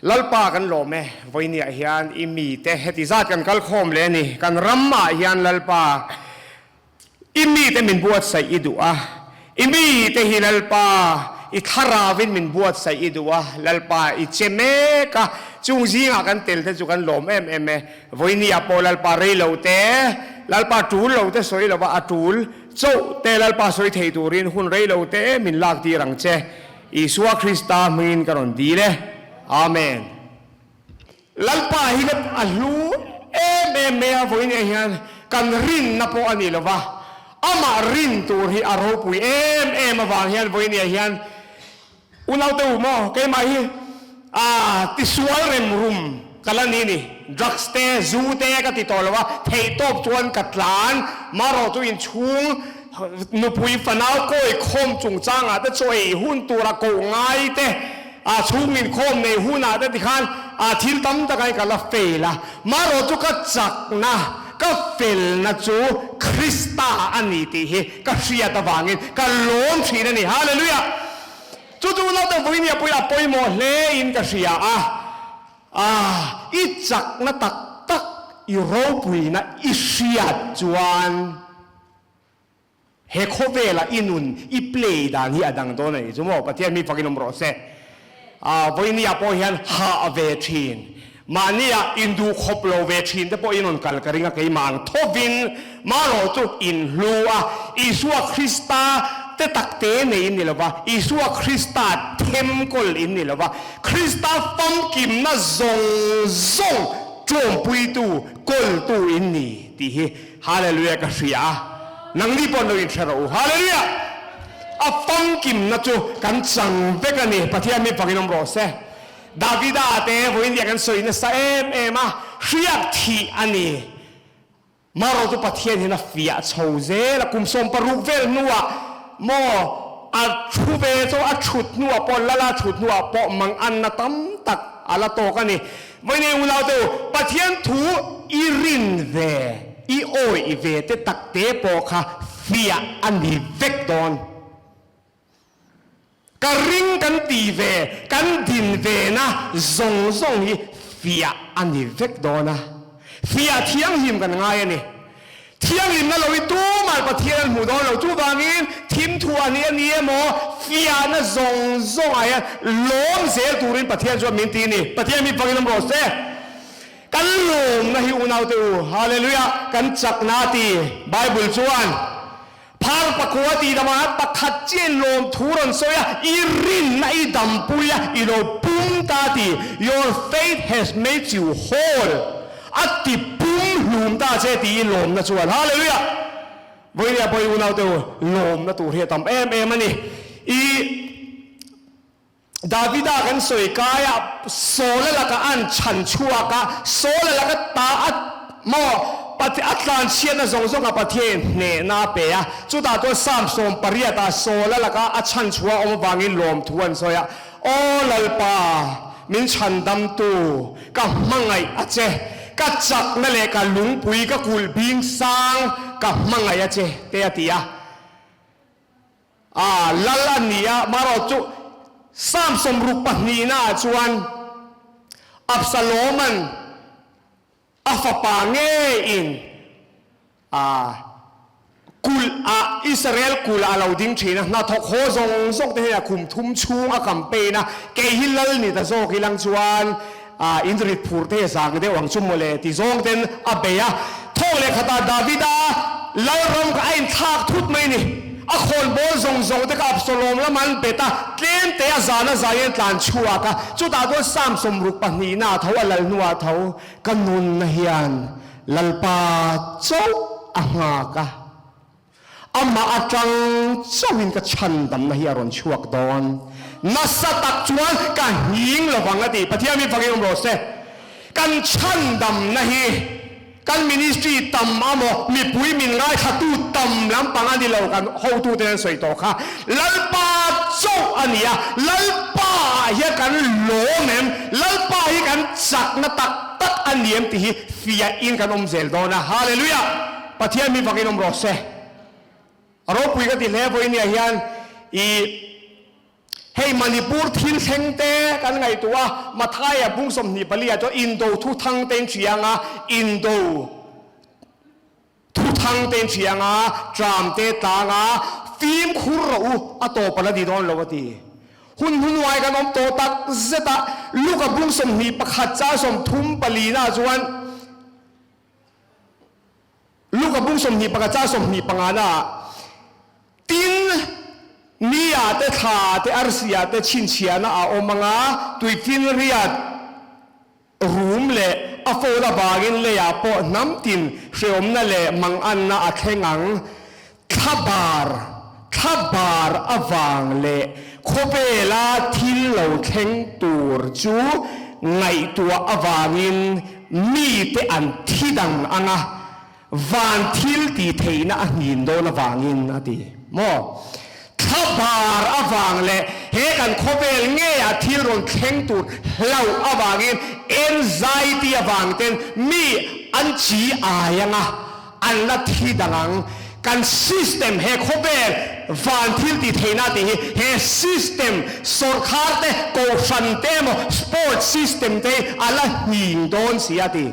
lalpa kan lo me voinia hian imi te hetizat kan kal khom le ni kan ramma hian lalpa imi te min buat sai idua imi te hi lalpa i tharawin min buat sai idua lalpa i cheme ka chungzinga kan tel te chu kan lom em voinia po lalpa rei lo te lalpa tul lo te soi lo ba atul chau te lalpa soi thei turin hun rei lo te min lak ti rang che Isua Krista min karon di le amen lalpa hi gat alu em voinia hian kan rin na po ani lo ba ama rin tur hi aro pui em awang hian voinia hian unaw te mo kay mai hi tisual rem room kalani ni drugs te zoo te ka ti tolwa thei top chuan katlan maro tu in chung nu pui fanau koi khom chung changa te choi hun tura ko ngai te chung min khom nei huna te ti khan thil tam ta kai kala fela maro tu ka chak na ka fel na chu Krista ani ti hi ka ria ta wangin ka lom thina ni hallelujah chu lo ta voinia puya poimo hle in ka ria i chak na tak i ro pui na i ria chuan he khovela inun i play dan hi adang do nei chu mo pathian mi fakinom ro se voinia po hian ha ave thin mania indu khoplo ve thin te po inon kal karinga kei mang thovin maro chu in hlua Isua Krista te takte nei ni lova Isua Krista temkol in ni lova Krista fam kim na zong chom pui tu kol tu in ni ti hi hallelujah ka ria nang ni pon lo in tharo hallelujah a fam kim na chu kan chang ve ka ni pathian mi pakinom ro se Davida te voinia kan soi na sa em riak thi ani maro tu pathian hina fia chouze la kum som paruk vel nuwa mo a thuve cho a thut nuwa pon lala thut nuwa po mang an na tam tak ala to ka ni voinia ulau tu pathian thu irin ve i oi i ve te tak te po kha fia ani vek don ka ring kan ti ve kan din ve na zong hi fia ani vek dona fia thiang him kan ngai ani thiang him na lo i tu mal pathian mu don lo chu wangin thim thu ani mo fia na zong aya lom zel turin pathian jo min ti ni pathian mi panginom ro se kan lom na hi unaw te hallelujah kan chak na ti bible chuan phar pakwati dama pakhat chen lom thuron soya irin na idam puya ilo pum tati your faith has made you whole ati pum lum ta che ti lom na chuan hallelujah voinia boy unaw te lom na tur he tam em ani i Davida kan soi kaya sola laka an chan chua ka sola laka ta at mo pati atlan sian na zong ka pathian ne na pe ya chu ta to Samson pariata sola laka a chan chua om wangin lom thuan soya o lalpa min chan dam tu ka mangai ache ka chak na le ka lungpui ka kul bing sang ka mangai ache te atia lalania maro chu Samson rupahni na chuan Absaloman afapange in kul Israel kul alauding china na thok ho zong te ya kum thum chung a kampe na ke hilal ni ta zo kilang chuan indrit phur te sang de wang chum mole ti zong ten abeya thole khata Davida lalrom ka ain thak thut mai ni a khol bol zong te ka Absalom la man beta tlen te azana zayen tlan chua ka chu ta do Samson rupahni na tho alal nuwa tho kanun na hian lalpa chau anga ka ama atang chawin ka chandam na hiaron chuak don nasa tak chuan ka hing lawanga ti pathian mi phangim ro se kan chandam na hi kan ministry tam amo mi pui min ngai thatu tam lam pangani lo kan ho tu ten soi to kha lalpa chau ania lalpa ya kan lo mem lalpa hi kan chak na tak aniam ti hi fia in kan zel dona hallelujah pathian mi phangim ro se aro pui ka ti le voi ni hian i ให้มณิปุรทิลเซงเตกันไงตัวมาท้ายบุ้งสมนิปลีตัวอินโดทุทังเต็งเชียงอินโดทุทังเต็งเชียงจามเตตางฟิล์มคุรอูอโตปนดีดอนโลกตีหุ่นวายกันอมโตตักเซตาลูกบุ้งสมนิปขัดจ้าสมทุมปลีนาจวนลูกบุ้งสมนิปขัดจ้าสมนิปงานาตินนี่อาเตถาเตอาร์ซีอาเตชินเชียนะอาอมังอาตุยตินเรียดรูมเล่อโฟลาบากินเลียปอน้ำตินเชื่อมนั่นเล่มังอันน่าเข่งังทับบาร์อวังเล่โคเปลาทิลเหลาเข่งตูร์จูไงตัวอวังินมีเตอันที่ดังอังวันทิลตีเทน่าหินโดนอวังินนะดีโมทับบาร์อวังเล่เฮกันโคเปลเงียทิลรงเข่งตูร์เหลาอวังินเอ็นไซตี้อวังเต็นมีอันจีอายังอันละที่ดังกันซิสเต็มเฮโคเบลวันทิลติเทนาติเฮซิสเต็มสุรคาร์เตโกฟันเตมสปอร์ตซิสเต็มเตอัลละหิงโดนเสียติ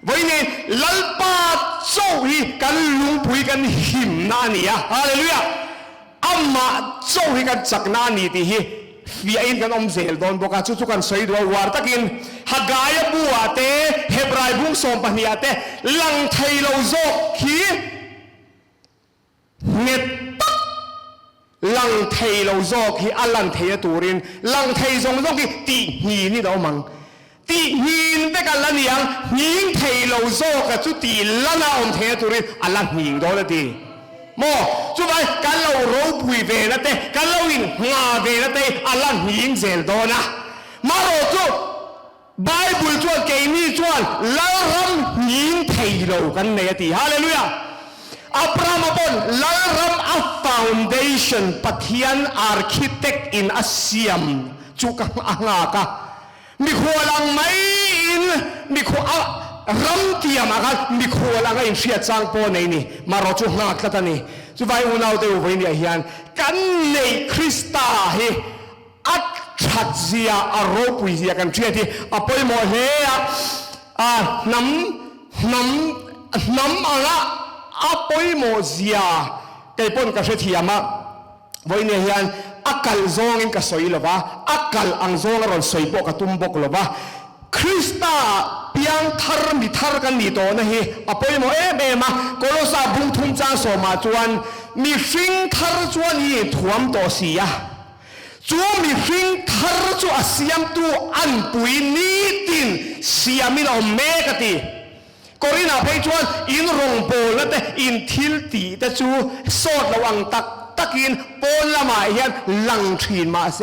วันนี้ลัลปาโจฮีกันลุงปุยกันหิมนานีอะฮาเลลูยาอัมมาโจฮีกันจักนานีติฮีฟีอินกันอมเซลโดนบอกว่าชุกันสวยด้วยวาร์ตะกินฮักกายบัวเตเฮบรายบุ้งสมปนียเตลังไทโลโซฮีเงตักลังเทโลโซกีอัลลันเทตูรินลังเทซงโซกีตีหีนี่เรามังตีหีนเด็กอัลลันยังหิงเทโลโซกับจุตีลันอมเทตูรินอัลลันหิงโดนตีโมจุไปกันเราโรบุยเวนัตเตกันเราอินงาเวนัตเตอัลลันหิงเซลโดนะมาโรจุไบเบิลจวนเกนี่จวนลารัมหิงเทโลกันเนตีฮาเลลูยาอับราฮัมบนลารัมอัฟฟาวเดชั่นปัทยันอาร์คิเทคอินอาเซียมจุกังอ่างากะมีขวลังไม่อินมีขวรัมเทียมอากันมีขวลังอินเชียจังโปนนี่มารอจุงากตันนี่จุไปอุณาวเตอุไปนี่ฮิอันกันในคริสตาเฮอัดชัดเสียอารมณ์ปุยเสียกันเชียที่อภัยโมเฮน้ำอะไรอาปอยโมเซียเตปนกับเสียมาวันนี้เฮียนอักลซองอินกับสวยหรือวะอักลอังซองเราสวยปกตุมปกหรือวะคริสตาเพียงทาร์มิทาร์กันนี่ตัวนะฮีอาปอยโมเอ็มาโกโลซาบุงทุนจ้าสมาจวนมีฟิงทาร์จวนยี่ถ่วมตัวเสียจวนมีฟิงทาร์จวนเสียมตัวอันปุยนี่ตินเสียมินอเมกติกอรินาเพจวนอินรงโปลและแต่อินทิลตีแต่จูโซดระวังตักอินโปลละมาเฮียนหลังทีนมาเซ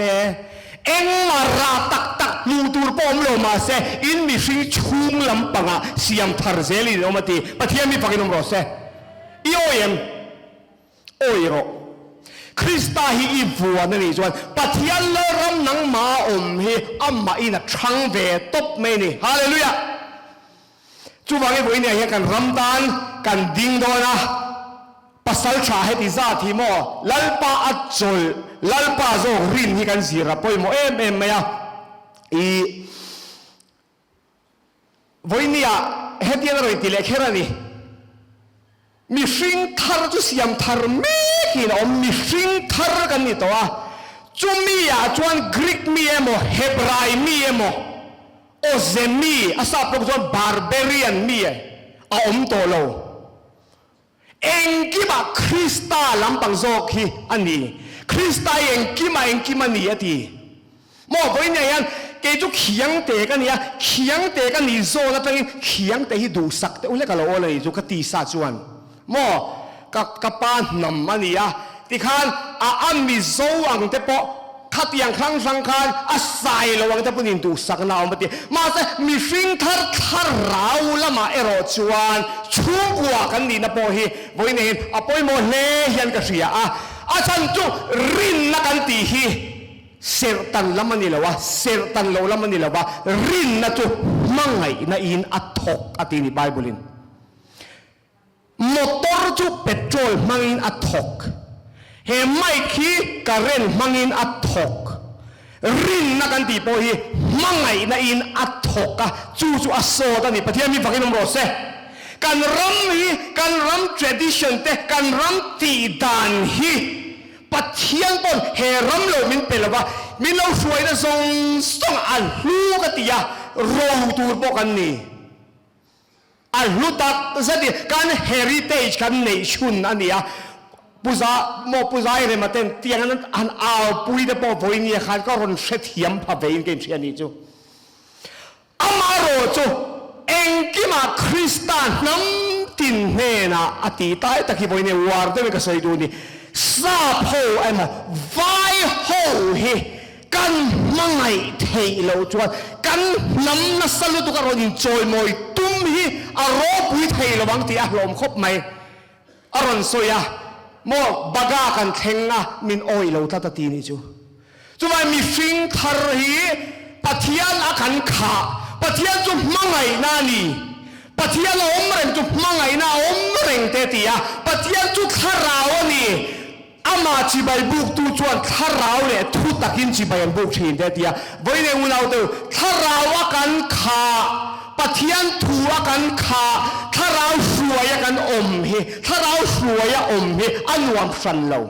เอ็งมาราตักมูตูร์ปอมโลมาเซอินมีฟิงชุงลำปังเสียมทาร์เซลีโนมาตีปะเทียมีปักินอมโรเซอีโอเอ็มโอโรคริสตาฮีอีฟัวนั่นนี่จวนปะเทียเลรัมนังมาอมฮีอัมมาอินะชังเวตบเมนี่ฮาเลลูยาจูบางอย่างนี้เห็นกันรำดานกันดิ้งโดนะภาษาชาเหตุซาทีโมลัลปาอัจจลลัลปาโซรินที่กันสีระปอยโมเอ็มยาอีวันนี้เหตุอะไรที่เล็กแค่นี้มีฟิงทาร์จุสยามทาร์เมกินอมมีฟิงทาร์กันนี่ตัวจูมีอาจวนกรีกมีเอโมเฮบรายมีเอโมโอเซมีอาซาปกจวนบาร์เบเรียนมีอาอมโตโลเองกิบะคริสตาลัมปังโซกีอันนี้คริสตาเองกิมานี่ทีโมบอยเนี่ยยันเกจุขียงเตกันเนี่ยขียงเตกันนี่โซนั่นเป็นขียงเตที่ดูสักแต่อุเลกันเราเลยจุกตีซาจวนโมกับปานนำมันเนี่ยที่ขันอันมีโซวังเตปะขัดอย่างครั้งสังขารอาศัยระวังจะเป็นอินดูสักนาวมาตีมาแต่มีฟิงทาร์เราละมาเอโรจวนชูกว่ากันนี่นะโปฮีวันนี้อภัยโมเล่ยันกระเสียอาจารย์จูรินนักันตีฮีเซรตันละมันนี่ละวะเซรตันโลละมันนี่ละวะรินนะจูมังไงนะอินอัตถกอัตินิไบเบิลินมอเตอร์จูเปโตรลมังอินอัตถกเฮไม่ขี้กระเรนมังอินอัตถก รินนักันตีโพฮีมังไงนะอินอัดถกะจูอัสโซตันนี่ประเทศมีฝักอินมรสเซการรำฮีการรำ tradition เตการรำตีดานฮีปัจเจียนปนเฮรำโลมินเป็นละวะมินเราช่วยนะส่งอัลลูกติยาโรตูร์ปกันนี่อัลลูตัดซะดิการ heritage การ nation อันนี้ปุษาโมปุษาเรื่องมาเต้นเตียงนั้นอันเอาปุยเดปอโวยนี่ขันก็รอนเสียเทียมพาเวงเกณฑ์เชียนี่จูอามาโรจูเองกิมาคริสตานน้ำตินเนน่ะอติตายตะกี้โวยเนี่ยวาร์ดเวกใส่ดูนี่ซาโพไอ้หมอไวโฮเฮกันมังไงเทโลจวนกันน้ำนัสลุตุกรอนจอยมวยตุ้มฮีอารมณ์ปุยเทโลบางทีอารมณ์ครบไหมอารมณ์สวยโมบากากันเทงนะมินโอยเราทัดตีนี่จูจูว่ามีฟิงทารีปะเทียนอาขันขาปะเทียนจูมังไงนานี่ปะเทียนอมเร่งจูมังไงนาอมเร่งเตติยาปะเทียนจูทาราวนี่อามาจีบายบุกตูจวนทาราวเนี่ยทุตตะกินจีบายบุกชินเตติยาวันนี้อุณาเตอทาราวกันขาปะเทียนทัวกันขาถ้าเราสวยกันอมเฮถ้าเราสวยอมเฮอันวมฟันเรา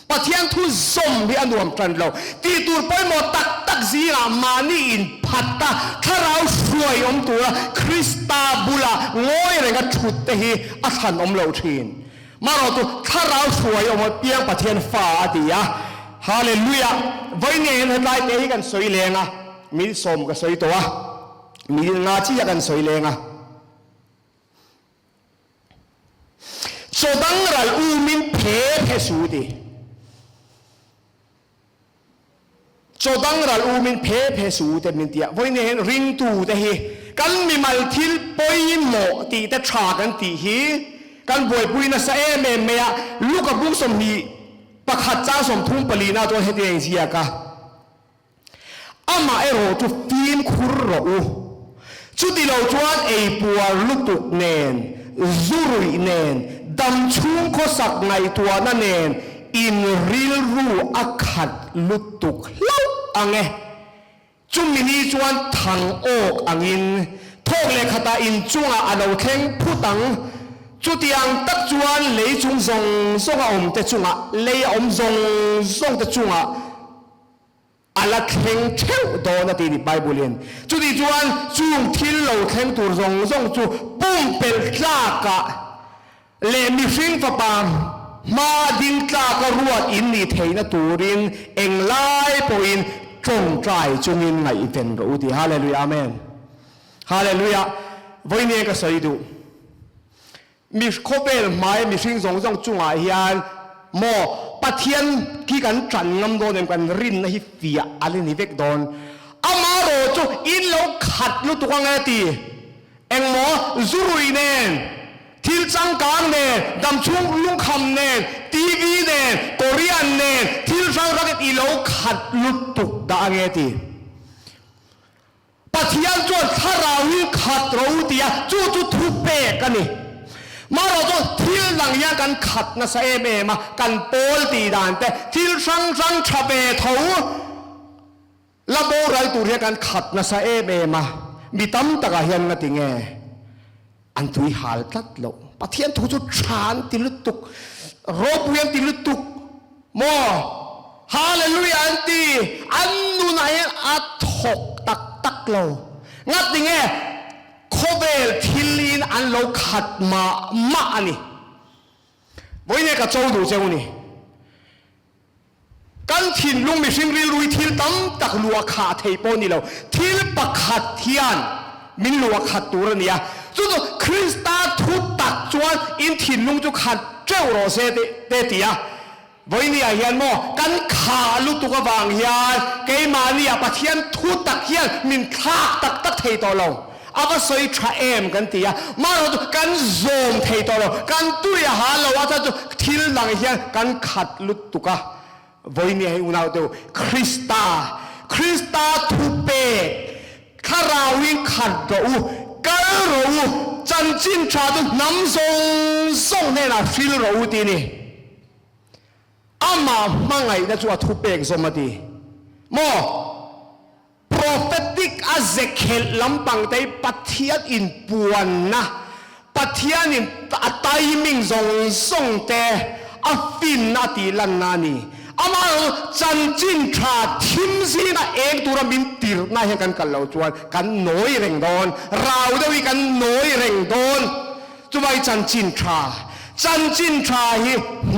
ปะเทียนทุซมเฮอันวมฟันเราตีตัวไปหมดตักซีรามานี่อินพัตตาถ้าเราสวยอมตัวคริสตาบุลางอยอะไรกันชุดเตะอัฐานอมเราชินมาเราตัวถ้าเราสวยอมเปียงปะเทียนฟ้าตียะฮาเลลูยาวันนี้เห็นได้เตะกันสวยเลยนะมีสมกับสวยตัวมีงาชี้กันสวยเลยนะโซดังรัลอูมินเพสูดีโซดังรัลอูมินเพสูเตมินตียวันนี้เห็นริงตูเตฮีกันมีมาทิลปอยโมตีแต่ชากันตีฮีกันบวยปุยนะเสเมเมียลูกกับบุ้งสมฮีประคัดจ้าสมทุ่งปลีนาตัวเฮดเองเสียกะอามาเอโรจุฟิล์มคุรโรจุดที่เราจวนไอปัวลุตุกเนนซูรุยเนนดำชุ่มโคสักในตัวนั่นเองอินริลรูอักขัดลุตุกเล่าอังเงจุมินีจวนทางโอกอังอินทอกเลขตาอินจุงอาเราเข่งผู้ตังจุดยังตักจวนเลยจุงซงส่งอมแต่จุงอะเลยอมซงส่งแต่จุงอะอาลักเข่งเท่าโดนตีนี่ไบเบิลเลียนจุดที่จวนจุงทิลเราเข่งตัวซงส่งจูปุ่มเป็นกล้ากะเลมิฟิงฟปามมาดินกล้ากะรวดอินนี่เทนตูรินเอ็งไล่ปอินจงใจจุงอินไงเป็นรู้ดีฮาเลลูยาอาเมนฮาเลลูยาวันนี้ก็สวยดูมีโคเบลไม้มีฟิงซงส่งจุงอาเฮียนโมปะเทียนที่กันจันงำโดนกันรินนะฮิฟิยาอะไรนี่เวกโดนอามาโรจูอินเราขัดลุตุกังเอตีเอ็งโมซูรุยเนนทิลจังกังเนนดำชุ่มลุงคำเนนทีวีเนนโคเรียนเนนทิลจังรักอีเราขัดลุตุกดาเงตีปะเทียนจวนถ้าเราวิขัดเราตีอะจูทุบเปกันนี่มาเราต้องทิลหลังยากันขัดนะเสเมมากันโปลตีดานแต่ทิลช่างชะเบทเอาละโบไรตัวเรียกันขัดนะเสเมมามีตั้มตะกะเฮียนกันติงเงอันตุยหาลตัดลงปะเทียนทุจุชานติลุตุกรบเวียนติลุตุกโมฮาเลลูยาอันนูนายอัดหกตักโลงัดติงเงโคเบลทิลินอันเราขัดมาอันนี้วันนี้ก็โจดูเจ้านี่กันทินลุงมีสิ่งรีลุยทิลตั้มตักลัวขาเทปนี่เราทิลปักขัดเทียนมินลัวขัดตัวเนี่ยจุดคริสตาทุตักจวนอินทินลุงจุขัดเจ้าโรเซเตติยาวันนี้เฮียนโมกันขาลุตุกวางเฮียนเกมาเนี่ยปะเทียนทุตักเฮียนมินทากตักเทต่อเราอาก็สวยชาเอ็มกันตีอะมาเราดูกันโจมเทตัวเรากันตุยหาเราว่าจะทิลหลังเฮียกันขัดลุตุกะวันนี้ให้อุณาดูคริสตาทุเปข้าราวิงขัดเรากันเราจันจินชาดูน้ำส่งเนี่ยนะฟิลเราตีนี่อามาไงนะจัวทุเปกสมดี โม prophetic Ezekiel ลำปังแต่ปัทยาอินปวนนะปัทยานินตายมิงส่งแต่อฟินนาตีลันนานีอามาจันจินทราทิมซีนะเองตุรมินติรน่าเห็นกันเราจวนกันน้อยเร่งโดนเราได้วิกันน้อยเร่งโดนจุไว้จันจินทราฮี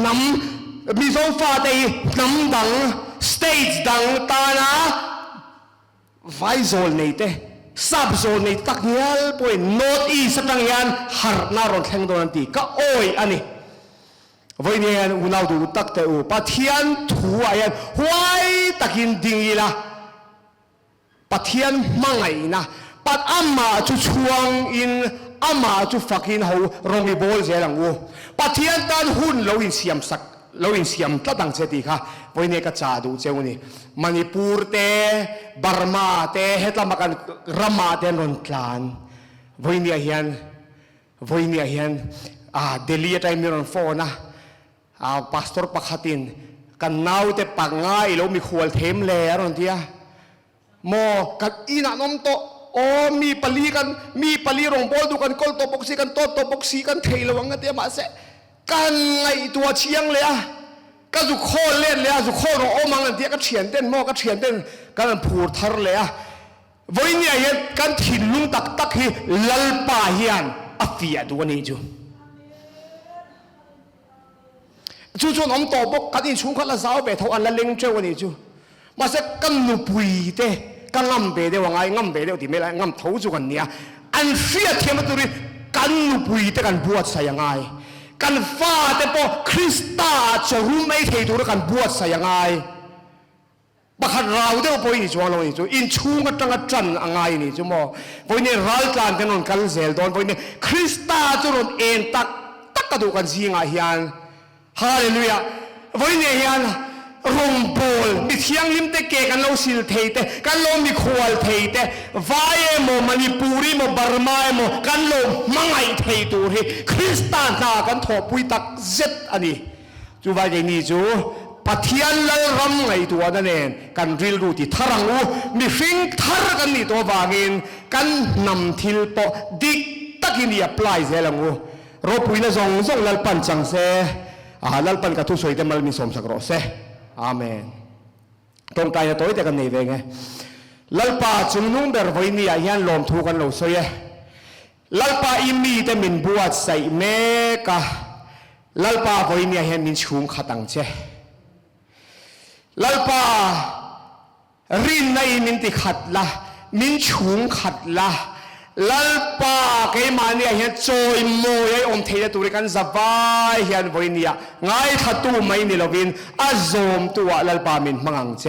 น้ำมีโซฟาได้น้ำดังสเตจดังตานะไฟโซนนี่เต้ซับโซนนี่ตักเงี้ยป่วยโนดอีสักตั้งยันหาร์นารอนแข่งโดนตีก็โอ้ยอันนี้วันนี้อุณาดูตักแต่ปัทยันถัวยันหวยตักินดิ่งละปัทยันมังไงนะปัดอามาจุช่วงอินอามาจุฟักอินเขารองอีบอลเสียหลังปัทยันตันหุ่นเราอินเสียมสักเราอินเสียมตั้งต่างเสตีค่ะวันนี้ก็จ่าดูเจ้านี่มณีปูร์เตบาร์มาเตเฮตลามากันรามาเตนนทลานวันนี้เฮียนเดลีไทม์มีรอนโฟนะพาสตอร์ปักขัดินกันนาวเตปังง่ายแล้วมีขวดเทมเล่รอนเทียโมกันอีน่ะน้องโตโอ้มีปลีรองบอลดูกันกอลโตบ็อกซี่กันโตบ็อกซี่กันเทลวังกันเตียมาเสกันไงตัวเชียงเลยก็จุโคเล่นเลยจุโครอมังกันเตียก็เฉียนเต้นโมก็เฉียนเต้นกันผูดทาร์เลยวันนี้เห็นกันถิ่นลุงตักฮีลัลปาเฮียนอัฟยาดูวันนี้จู่น้องโตบอกกันอินชุ่มขัดละสาวเบทเอาอันละเล็งเจ้าวันนี้มาเสกกันนุปุยเตกันงำเบเดว่าไงงำเบเดที่ไม่ไรงำเท้าจู่กันเนี่ยอันเสียเทียมตุรีกันนุปุยเตกันบวชใส่ยังไงกันฟ้าเตปอคริสตาจะรู้ไม่เทตุรกันบวชใส่ยังไงบักขัดเราเดี๋ยวพออินชัวเราอินชุ่มกันจังกันจันยังไงนี่จู่โมวันนี้รัลกานกันนนกันเซลโดนวันนี้คริสตาจะรนเอ็นตักกระดูกันซีงาฮิยันฮาเลลูยาวันนี้เฮียนรองบอลมีเทียงลิมเตเกกันเราสิลเทเตกันเรามีขวลเทเตวายโมมณีปุรีโมบาร์มาโมกันเรามังไงเทตูรีคริสตานากันทอปุยตักเจ็ดอันนี้จูว่าอย่างนี้จูปัทยันลรำไงตัวนั่นเองกันริลรูติทารังอูมีฟิงทาร์กันนี่ตัววางินกันนำทิลปอดิกตักินีปลายเซลังอูรบปุยนะส่งลัลปันจังเซลัลปันกับทุสวยแต่malมีสมสักรอเซอาเมนตรงใจจะตัวแต่กันนี่เองลัลปาจุงนุ่งเดอร์วันนี้ยันลมทุกันเราสวยลัลปาอิมีแต่มินบวชใส่เมกะลัลปาวันนี้ยันมินชุงขัดังเจลัลปารินในมินติขัดละมินชุงขัดละลัลปาเกี่ยมันเนี่ยเห็นจอยโมยอมเทียตุริกันสบายเห็นวันนี้ง่ายทัดตู้ไม่นี่เราวินอาโจมตัวลัลปามินมังเจ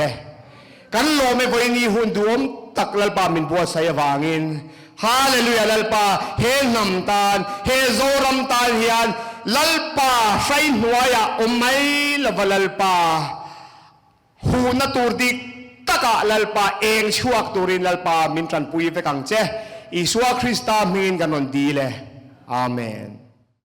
กันโลไม่วันนี้หุ่นดวมตักลัลปามินบัวใส่วางินฮาเลลูยาลัลปาเฮน้ำตาลเฮโซรัมตาลเฮียนลัลปาใส่หัวยาอมไม่ละวลัลปาหูนัตูรดิตะกะลัลปาเองช่วยตุรินลัลปามินจันปุยไปกังเจอิสวาคริสต์มินกันนนดีเลยอาเมน